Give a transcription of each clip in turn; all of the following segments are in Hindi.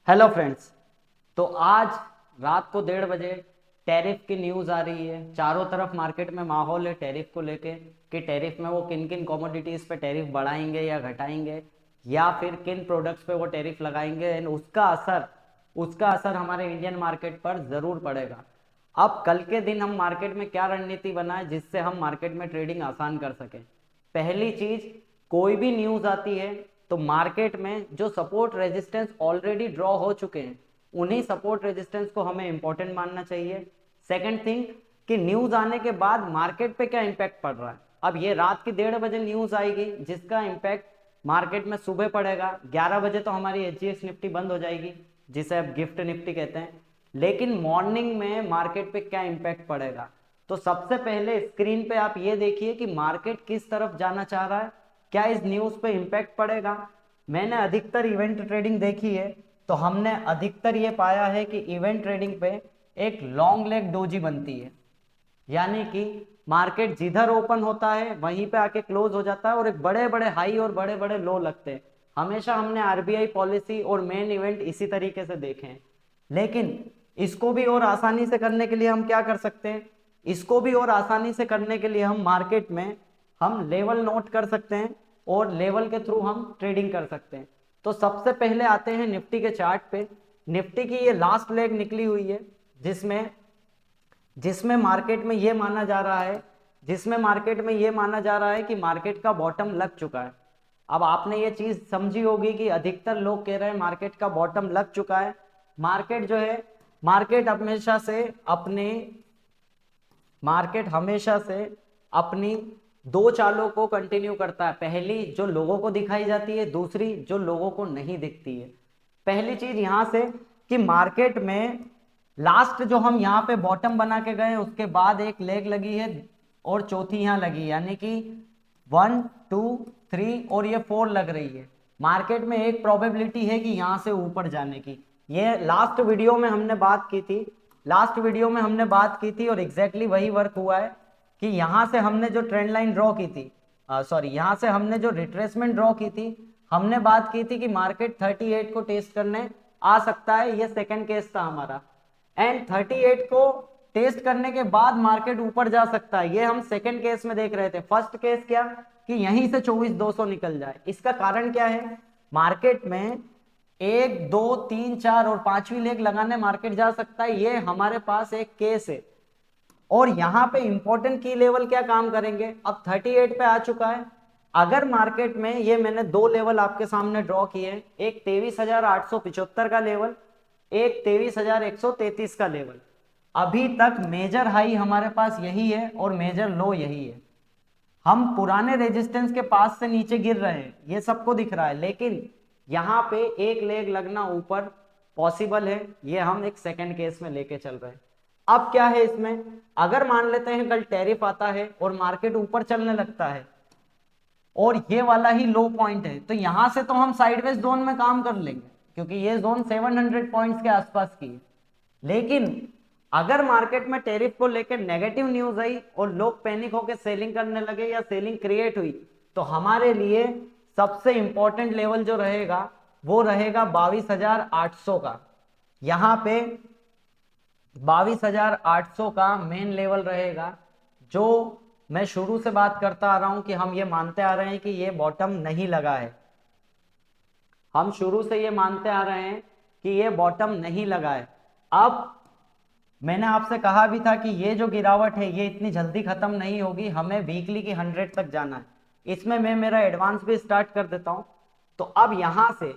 Hello friends. तो आज रात को 1:30 बजे टैरिफ की न्यूज़ आ रही है। चारों तरफ मार्केट में माहौल है टैरिफ को लेके कि टैरिफ में वो किन किन कमोडिटीज़ पे टैरिफ बढ़ाएंगे या घटाएंगे या फिर किन प्रोडक्ट्स पे वो टैरिफ लगाएंगे एंड उसका असर हमारे इंडियन मार्केट पर ज़रूर पड़ेगा। अब कल के दिन हम मार्केट में क्या रणनीति बनाएं जिससे हम मार्केट में ट्रेडिंग आसान कर सकें। पहली चीज, कोई भी न्यूज आती है तो मार्केट में जो सपोर्ट रेजिस्टेंस ऑलरेडी ड्रॉ हो चुके हैं उन्हीं सपोर्ट रेजिस्टेंस को हमें इंपॉर्टेंट मानना चाहिए। सेकंड थिंग कि न्यूज आने के बाद मार्केट पे क्या इंपैक्ट पड़ रहा है। अब ये रात की 1:30 बजे न्यूज आएगी जिसका इंपैक्ट मार्केट में सुबह पड़ेगा। 11 बजे तो हमारी एचजीएक्स निफ्टी बंद हो जाएगी जिसे अब गिफ्ट निफ्टी कहते हैं। लेकिन मॉर्निंग में मार्केट पे क्या इंपैक्ट पड़ेगा, तो सबसे पहले स्क्रीन पे आप ये देखिए कि मार्केट किस तरफ जाना चाह रहा है, क्या इस न्यूज पे इंपैक्ट पड़ेगा। मैंने अधिकतर इवेंट ट्रेडिंग देखी है तो हमने अधिकतर ये पाया है कि इवेंट ट्रेडिंग पे एक लॉन्ग लेग डोजी बनती है, यानी कि मार्केट जिधर ओपन होता है वहीं पे आके क्लोज हो जाता है और एक बड़े बड़े हाई और बड़े बड़े लो लगते हैं। हमेशा हमने आरबीआई पॉलिसी और मेन इवेंट इसी तरीके से देखे हैं। लेकिन इसको भी और आसानी से करने के लिए हम क्या कर सकते हैं, इसको भी और आसानी से करने के लिए हम मार्केट में हम लेवल नोट कर सकते हैं और लेवल के थ्रू हम ट्रेडिंग कर सकते हैं। तो सबसे पहले आते हैं निफ्टी के चार्ट पे। निफ्टी की ये लास्ट लेग निकली हुई है जिसमें जिसमें मार्केट में ये माना जा रहा है जिसमें मार्केट में ये माना जा रहा है कि मार्केट का बॉटम लग चुका है। अब आपने ये चीज समझी होगी कि अधिकतर लोग कह रहे हैं मार्केट का बॉटम लग चुका है। मार्केट जो है मार्केट हमेशा से अपने मार्केट हमेशा से अपनी दो चालों को कंटिन्यू करता है। पहली जो लोगों को दिखाई जाती है, दूसरी जो लोगों को नहीं दिखती है। पहली चीज यहां से कि मार्केट में लास्ट जो हम यहाँ पे बॉटम बना के गए उसके बाद एक लेग लगी है और चौथी यहाँ लगी, यानी कि 1 2 3 और ये 4 लग रही है। मार्केट में एक प्रोबेबिलिटी है कि यहाँ से ऊपर जाने की। ये लास्ट वीडियो में हमने बात की थी और एग्जैक्टली वही वर्क हुआ है कि यहाँ से हमने जो ट्रेंड लाइन ड्रॉ की थी, सॉरी यहाँ से हमने जो रिट्रेसमेंट ड्रॉ की थी, हमने बात की थी कि मार्केट 38 को टेस्ट करने आ सकता है। ये सेकंड केस था हमारा एंड 38 को टेस्ट करने के बाद मार्केट ऊपर जा सकता है। ये हम सेकंड केस में देख रहे थे। फर्स्ट केस क्या कि यहीं से 24,200 निकल जाए। इसका कारण क्या है, मार्केट में 1 2 3 4 और 5वीं लेग लगाने मार्केट जा सकता है। ये हमारे पास एक केस है और यहाँ पे इंपॉर्टेंट की लेवल क्या काम करेंगे। अब 38 पे आ चुका है। अगर मार्केट में ये मैंने दो लेवल आपके सामने ड्रॉ किए, एक 23,875 का लेवल, एक 23,133 का लेवल। अभी तक मेजर हाई हमारे पास यही है और मेजर लो यही है। हम पुराने रेजिस्टेंस के पास से नीचे गिर रहे हैं, ये सबको दिख रहा है, लेकिन यहाँ पे एक लेग लगना ऊपर पॉसिबल है। ये हम एक सेकंड केस में लेके चल रहे हैं। अब क्या है इसमें, अगर मान लेते हैं कल टैरिफ आता है और मार्केट ऊपर चलने लगता है और ये वाला ही लो पॉइंट है, तो यहां से तो हम साइडवेज जोन में काम कर लेंगे क्योंकि ये जोन 700 पॉइंट्स के आसपास की है। लेकिन अगर मार्केट में टैरिफ को लेकर नेगेटिव न्यूज आई और लोग पैनिक होकर सेलिंग करने लगे या सेलिंग क्रिएट हुई, तो हमारे लिए सबसे इंपॉर्टेंट लेवल जो रहेगा वो रहेगा 22,800 का। यहाँ पे 22,800 का मेन लेवल रहेगा, जो मैं शुरू से बात करता आ रहा हूं कि हम ये मानते आ रहे हैं कि ये बॉटम नहीं लगा है। हम शुरू से ये मानते आ रहे हैं कि ये बॉटम नहीं लगा है। अब मैंने आपसे कहा भी था कि ये जो गिरावट है ये इतनी जल्दी खत्म नहीं होगी, हमें वीकली की 100 तक जाना है। इसमें मैं मेरा एडवांस भी स्टार्ट कर देता हूं। तो अब यहां से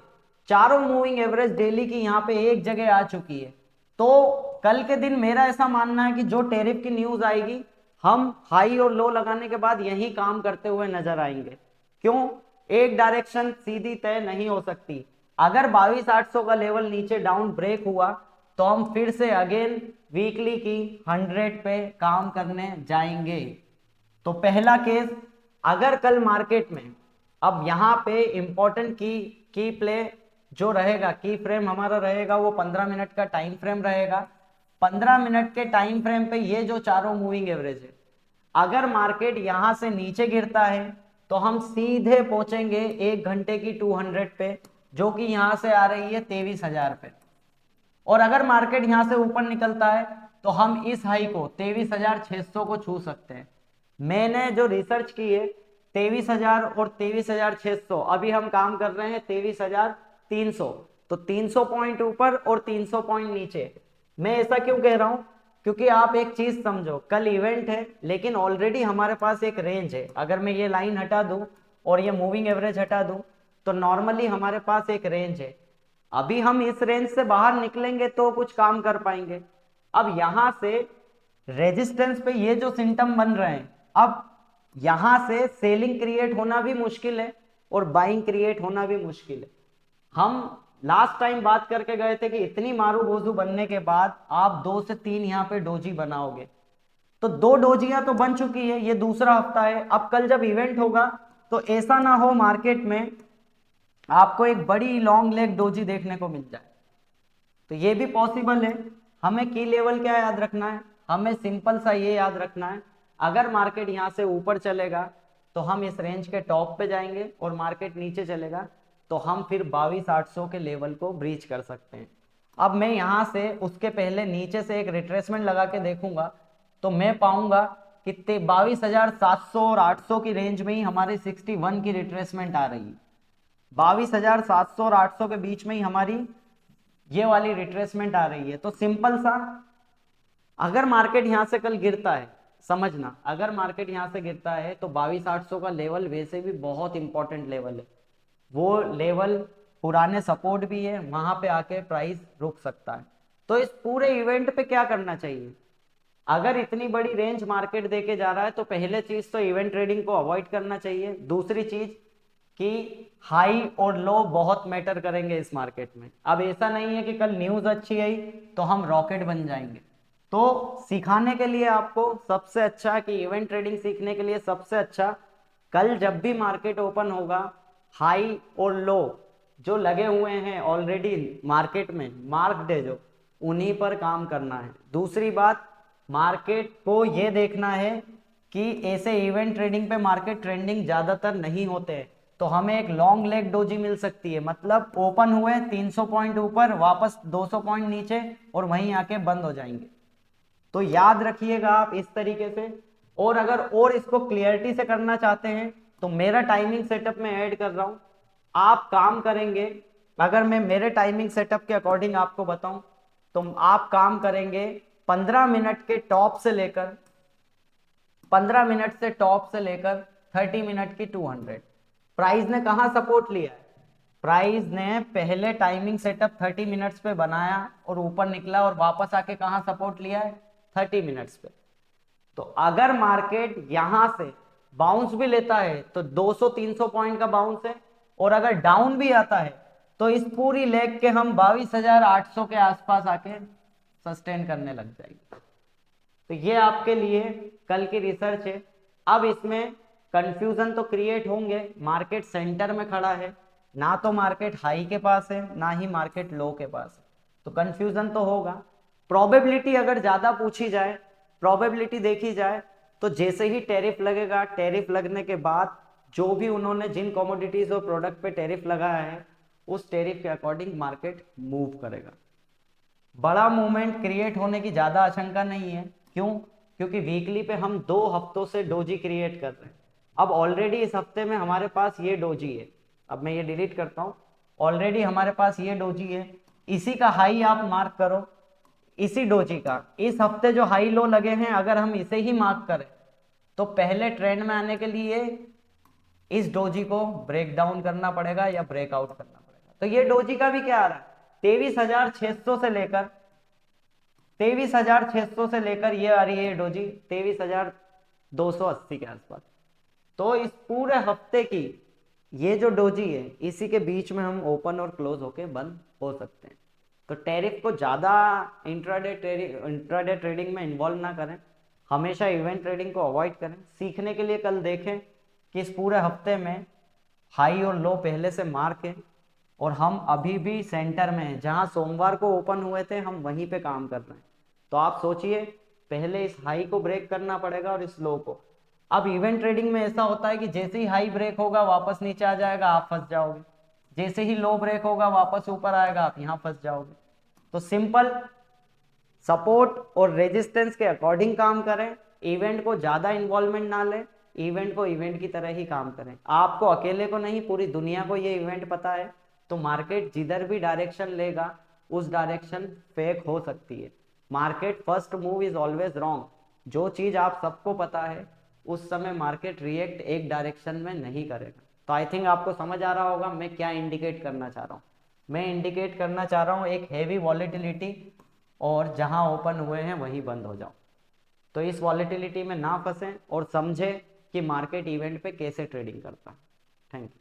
चारों मूविंग एवरेज डेली की यहाँ पे एक जगह आ चुकी है। तो कल के दिन मेरा ऐसा मानना है कि जो टैरिफ की न्यूज आएगी हम हाई और लो लगाने के बाद यही काम करते हुए नजर आएंगे। क्यों, एक डायरेक्शन सीधी तय नहीं हो सकती। अगर 22,800 का लेवल नीचे डाउन ब्रेक हुआ तो हम फिर से अगेन वीकली की 100 पे काम करने जाएंगे। तो पहला केस, अगर कल मार्केट में, अब यहां पे इंपॉर्टेंट की प्ले जो रहेगा, की फ्रेम हमारा रहेगा वो 15 मिनट का टाइम फ्रेम रहेगा। 15 मिनट के टाइम फ्रेम पे ये जो चारों मूविंग एवरेज है, अगर मार्केट यहां से नीचे गिरता है तो हम सीधे पहुंचेंगे 1 घंटे की 200 पे, जो कि यहां से आ रही है 23,000 पे। और अगर मार्केट यहाँ से ऊपर निकलता है तो हम इस हाई को 23,600 को छू सकते हैं। मैंने जो रिसर्च की है 23,000 और 23,600, अभी हम काम कर रहे हैं 23,300, तो 300 पॉइंट ऊपर और 300 पॉइंट नीचे। मैं ऐसा क्यों कह रहा हूं, क्योंकि आप एक चीज समझो, कल इवेंट है लेकिन ऑलरेडी हमारे पास एक रेंज है। अगर मैं ये लाइन हटा दूं और ये मूविंग एवरेज हटा दूं तो नॉर्मली हमारे पास एक रेंज है। अभी हम इस रेंज से बाहर निकलेंगे तो कुछ काम कर पाएंगे। अब यहां से रेजिस्टेंस पे ये जो सिम्टम बन रहे हैं, अब यहां से सेलिंग क्रिएट होना भी मुश्किल है और बाइंग क्रिएट होना भी मुश्किल है। हम लास्ट टाइम बात करके गए थे कि इतनी मारू बोझू बनने के बाद आप 2 से 3 यहाँ पे डोजी बनाओगे, तो 2 डोजियां तो बन चुकी है, ये दूसरा हफ्ता है। अब कल जब इवेंट होगा तो ऐसा ना हो मार्केट में आपको एक बड़ी लॉन्ग लेग डोजी देखने को मिल जाए, तो ये भी पॉसिबल है। हमें की लेवल क्या याद रखना है, हमें सिंपल सा ये याद रखना है, अगर मार्केट यहाँ से ऊपर चलेगा तो हम इस रेंज के टॉप पे जाएंगे और मार्केट नीचे चलेगा तो हम फिर 22,800 के लेवल को ब्रीच कर सकते हैं। अब मैं यहाँ से उसके पहले नीचे से एक रिट्रेसमेंट लगा के देखूंगा तो मैं पाऊंगा कि 22,700 और 800 की रेंज में ही हमारी 61 की रिट्रेसमेंट आ रही है। 22,700 और 800 के बीच में ही हमारी ये वाली रिट्रेसमेंट आ रही है। तो सिंपल सा, अगर मार्केट यहां से कल गिरता है, समझना, अगर मार्केट यहां से गिरता है तो 22,800 का लेवल वैसे भी बहुत इंपॉर्टेंट लेवल है, वो लेवल पुराने सपोर्ट भी है, वहां पे आके प्राइस रुक सकता है। तो इस पूरे इवेंट पे क्या करना चाहिए, अगर इतनी बड़ी रेंज मार्केट देके जा रहा है तो पहले चीज तो इवेंट ट्रेडिंग को अवॉइड करना चाहिए। दूसरी चीज कि हाई और लो बहुत मैटर करेंगे इस मार्केट में। अब ऐसा नहीं है कि कल न्यूज अच्छी आई तो हम रॉकेट बन जाएंगे। तो सिखाने के लिए आपको सबसे अच्छा, कि इवेंट ट्रेडिंग सीखने के लिए सबसे अच्छा, कल जब भी मार्केट ओपन होगा हाई और लो जो लगे हुए हैं ऑलरेडी मार्केट में मार्क्ड है जो, उन्हीं पर काम करना है। दूसरी बात, मार्केट को ये देखना है कि ऐसे इवेंट ट्रेडिंग पे मार्केट ट्रेंडिंग ज्यादातर नहीं होते हैं, तो हमें एक लॉन्ग लेग डोजी मिल सकती है, मतलब ओपन हुए 300 पॉइंट ऊपर, वापस 200 पॉइंट नीचे और वहीं आके बंद हो जाएंगे। तो याद रखिएगा आप इस तरीके से। और अगर और इसको क्लियरिटी से करना चाहते हैं तो मेरा टाइमिंग सेटअप में ऐड कर रहा हूं, आप काम करेंगे, अगर मैं मेरे टाइमिंग सेटअप के अकॉर्डिंग आपको बताऊं तो आप काम करेंगे 15 मिनट के टॉप से लेकर 15 मिनट से टॉप से लेकर 30 मिनट की 200। प्राइस ने कहां सपोर्ट लिया है, प्राइस ने पहले टाइमिंग सेटअप 30 मिनट्स पे बनाया और ऊपर निकला और वापस आके कहां सपोर्ट लिया है, 30 मिनट्स पे। तो अगर मार्केट यहां से बाउंस भी लेता है तो 200-300 पॉइंट का बाउंस है, और अगर डाउन भी आता है तो इस पूरी लेग के हम 22,800 के आसपास आके सस्टेन करने लग जाएंगे। तो ये आपके लिए कल की रिसर्च है। अब इसमें कंफ्यूजन तो क्रिएट होंगे, मार्केट सेंटर में खड़ा है, ना तो मार्केट हाई के पास है ना ही मार्केट लो के पास है, तो कंफ्यूजन तो होगा। प्रोबेबिलिटी अगर ज्यादा पूछी जाए, प्रोबेबिलिटी देखी जाए तो जैसे ही टैरिफ लगेगा, टैरिफ लगने के बाद जो भी उन्होंने जिन कमोडिटीज और प्रोडक्ट पे टैरिफ लगाया है उस टैरिफ के अकॉर्डिंग मार्केट मूव करेगा। बड़ा मूवमेंट क्रिएट होने की ज्यादा आशंका नहीं है। क्यों? क्योंकि वीकली पे हम 2 हफ्तों से डोजी क्रिएट कर रहे हैं। अब ऑलरेडी इस हफ्ते में हमारे पास ये डोजी है, अब मैं ये डिलीट करता हूं, ऑलरेडी हमारे पास ये डोजी है, इसी का हाई आप मार्क करो, इसी डोजी का इस हफ्ते जो हाई लो लगे हैं अगर हम इसे ही मार्क करें तो पहले ट्रेंड में आने के लिए इस डोजी को ब्रेक डाउन करना पड़ेगा या ब्रेकआउट करना पड़ेगा। तो ये डोजी का भी क्या आ रहा है, 23,600 से लेकर 23,600 से लेकर ये आ रही है डोजी 23,280 के आसपास। तो इस पूरे हफ्ते की ये जो डोजी है इसी के बीच में हम ओपन और क्लोज होके बंद हो सकते हैं। तो टैरिफ को ज़्यादा इंट्राडे ट्रेडिंग में इन्वॉल्व ना करें, हमेशा इवेंट ट्रेडिंग को अवॉइड करें। सीखने के लिए कल देखें कि इस पूरे हफ्ते में हाई और लो पहले से मार्क है और हम अभी भी सेंटर में हैं, जहां सोमवार को ओपन हुए थे हम वहीं पे काम कर रहे हैं। तो आप सोचिए, पहले इस हाई को ब्रेक करना पड़ेगा और इस लो को। अब इवेंट ट्रेडिंग में ऐसा होता है कि जैसे ही हाई ब्रेक होगा वापस नीचे आ जाएगा, आप फंस जाओगे, जैसे ही लो ब्रेक होगा वापस ऊपर आएगा, आप यहाँ फंस जाओगे। तो सिंपल सपोर्ट और रेजिस्टेंस के अकॉर्डिंग काम करें, इवेंट को ज़्यादा इन्वॉल्वमेंट ना लें, इवेंट को इवेंट की तरह ही काम करें। आपको अकेले को नहीं, पूरी दुनिया को ये इवेंट पता है, तो मार्केट जिधर भी डायरेक्शन लेगा उस डायरेक्शन फेक हो सकती है। Market first move is always wrong. जो चीज़ आप सबको पता है उस समय मार्केट रिएक्ट एक डायरेक्शन में नहीं करेगा। तो आई थिंक आपको समझ आ रहा होगा मैं क्या इंडिकेट करना चाह रहा हूँ। मैं इंडिकेट करना चाह रहा हूँ एक हैवी वॉलेटिलिटी, और जहां ओपन हुए हैं वहीं बंद हो जाओ। तो इस वॉलेटिलिटी में ना फंसें और समझें कि मार्केट इवेंट पे कैसे ट्रेडिंग करता है। Thank you.